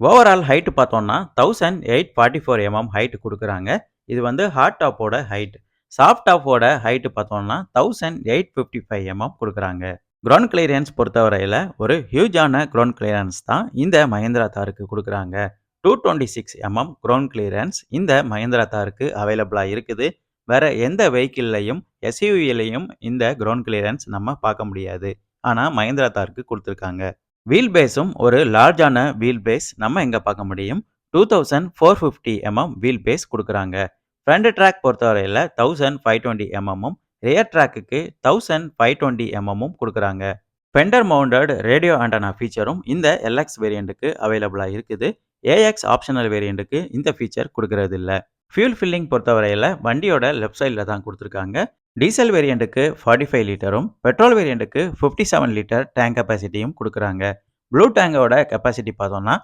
Overall height பார்த்தோம்னா 1844 height குடுக்குறாங்க. இது வந்து ஹார்ட் டாப்போட ஹைட். சாஃப்ட் டாப்போட ஹைட் பார்த்தோம்னா 1855 குடுக்குறாங்க. கிரவுண்ட் கிளியரன்ஸ் பொறுத்தவரையில ஒரு ஹியூஜான கிரவுண்ட் கிளியரன்ஸ் தான் இந்த மஹிந்திரா தாருக்கு குடுக்குறாங்க. 226 கிரவுண்ட் கிளியரன்ஸ் இந்த மஹிந்திரா தாருக்கு அவைலபிளா இருக்குது. வேற எந்த வெஹிக்கிள்லயும் எஸ்யூவிலயும் இந்த கிரவுண்ட் கிளியரன்ஸ் நம்ம பார்க்க முடியாது. ஆனா மஹிந்திரா தாருக்கு குடுத்துருக்காங்க. வீல் பேஸும் ஒரு லார்ஜான வீல் பேஸ் நம்ம எங்க பார்க்க முடியும். 2450 வீல் பேஸ் குடுக்குறாங்க. ஃப்ரண்ட் ட்ராக் பொறுத்தவரையில 1520 ரியர் ட்ராக்குக்கு 1520 குடுக்குறாங்க. ஃபெண்டர் மவுண்டட் ரேடியோ ஆண்டனா ஃபீச்சரும் இந்த எல்எக்ஸ் வேரியண்ட்டுக்கு அவைலபிளா இருக்குது. ஏஎக்ஸ் ஆப்ஷனல் வேரியண்ட்டுக்கு இந்த ஃபீச்சர் குடுக்கிறது இல்ல. ஃபியூல் ஃபில்லிங் பொறுத்தவரையில வண்டியோட லெஃப்ட் சைடுல தான் குடுத்துருக்காங்க. டீசல் வேரியண்ட்டுக்கு 45 லிட்டரும், பெட்ரோல் வேரியண்ட்டுக்கு 57 லிட்டர் டேங்க் கெப்பாசிட்டியும் குடுக்குறாங்க. ப்ளூ டேங்கோட கெப்பாசிட்டி பார்த்தோம்னா